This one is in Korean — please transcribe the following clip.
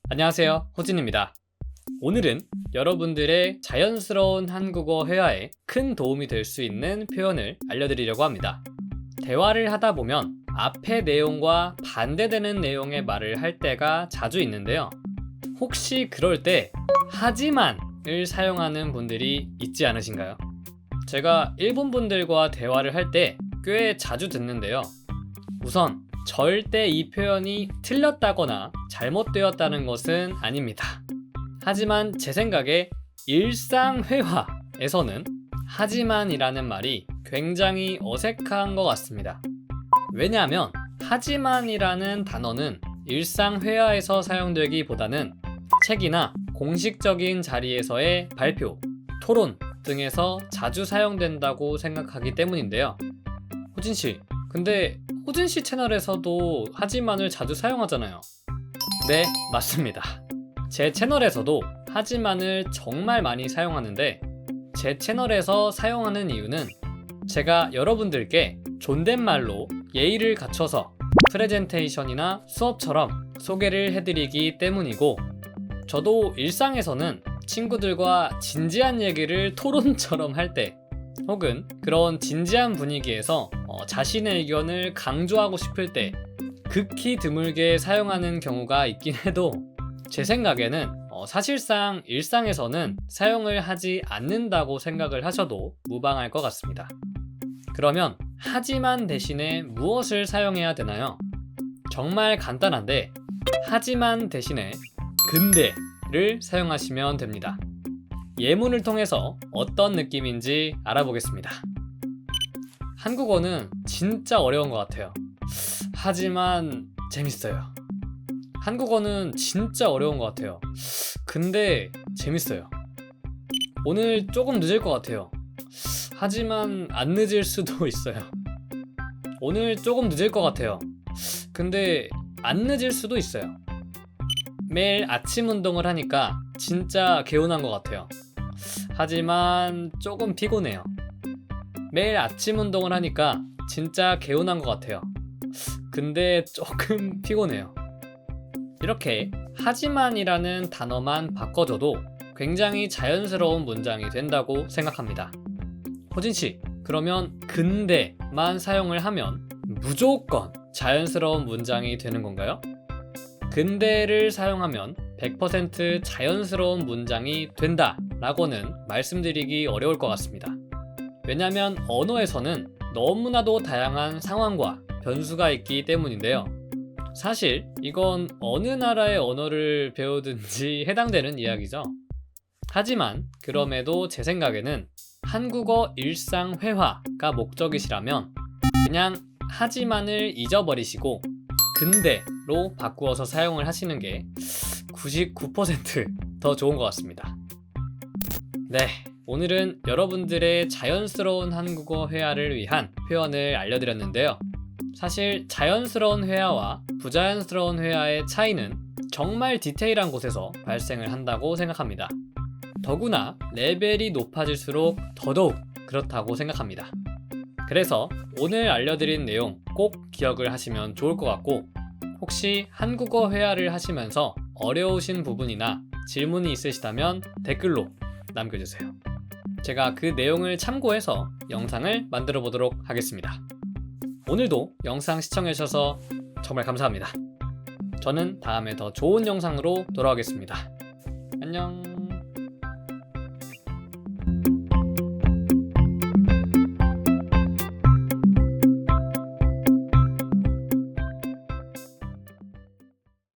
안녕하세요, 호진입니다. 오늘은 여러분들의 자연스러운 한국어 회화에 큰 도움이 될 수 있는 표현을 알려드리려고 합니다. 대화를 하다 보면 앞의 내용과 반대되는 내용의 말을 할 때가 자주 있는데요. 혹시 그럴 때 하지만을 사용하는 분들이 있지 않으신가요? 제가 일본 분들과 대화를 할 때 꽤 자주 듣는데요. 우선 절대 이 표현이 틀렸다거나 잘못되었다는 것은 아닙니다. 하지만 제 생각에 일상회화에서는 하지만이라는 말이 굉장히 어색한 것 같습니다. 왜냐하면 하지만이라는 단어는 일상회화에서 사용되기보다는 책이나 공식적인 자리에서의 발표, 토론 등에서 자주 사용된다고 생각하기 때문인데요. 호진씨, 근데 호진씨 채널에서도 하지만을 자주 사용하잖아요. 네, 맞습니다. 제 채널에서도 하지만을 정말 많이 사용하는데 제 채널에서 사용하는 이유는 제가 여러분들께 존댓말로 예의를 갖춰서 프레젠테이션이나 수업처럼 소개를 해드리기 때문이고, 저도 일상에서는 친구들과 진지한 얘기를 토론처럼 할 때 혹은 그런 진지한 분위기에서 자신의 의견을 강조하고 싶을 때 극히 드물게 사용하는 경우가 있긴 해도 제 생각에는 사실상 일상에서는 사용을 하지 않는다고 생각을 하셔도 무방할 것 같습니다. 그러면 하지만 대신에 무엇을 사용해야 되나요? 정말 간단한데 하지만 대신에 근데를 사용하시면 됩니다. 예문을 통해서 어떤 느낌인지 알아보겠습니다. 한국어는 진짜 어려운 것 같아요. 하지만 재밌어요. 한국어는 진짜 어려운 것 같아요. 근데 재밌어요. 오늘 조금 늦을 것 같아요. 하지만 안 늦을 수도 있어요. 오늘 조금 늦을 것 같아요. 근데 안 늦을 수도 있어요. 매일 아침 운동을 하니까 진짜 개운한 것 같아요. 하지만 조금 피곤해요. 매일 아침 운동을 하니까 진짜 개운한 것 같아요. 근데 조금 피곤해요. 이렇게 하지만이라는 단어만 바꿔줘도 굉장히 자연스러운 문장이 된다고 생각합니다. 호진씨, 그러면 근데만 사용을 하면 무조건 자연스러운 문장이 되는 건가요? 근데를 사용하면 100% 자연스러운 문장이 된다 라고는 말씀드리기 어려울 것 같습니다. 왜냐하면 언어에서는 너무나도 다양한 상황과 변수가 있기 때문인데요. 사실 이건 어느 나라의 언어를 배우든지 해당되는 이야기죠. 하지만 그럼에도 제 생각에는 한국어 일상회화가 목적이시라면 그냥 하지만을 잊어버리시고 근데로 바꾸어서 사용을 하시는 게 99% 더 좋은 것 같습니다. 네, 오늘은 여러분들의 자연스러운 한국어 회화를 위한 표현을 알려드렸는데요. 사실 자연스러운 회화와 부자연스러운 회화의 차이는 정말 디테일한 곳에서 발생을 한다고 생각합니다. 더구나 레벨이 높아질수록 더더욱 그렇다고 생각합니다. 그래서 오늘 알려드린 내용 꼭 기억을 하시면 좋을 것 같고, 혹시 한국어 회화를 하시면서 어려우신 부분이나 질문이 있으시다면 댓글로 남겨주세요. 제가 그 내용을 참고해서 영상을 만들어 보도록 하겠습니다. 오늘도 영상 시청해주셔서 정말 감사합니다. 저는 다음에 더 좋은 영상으로 돌아오겠습니다. 안녕.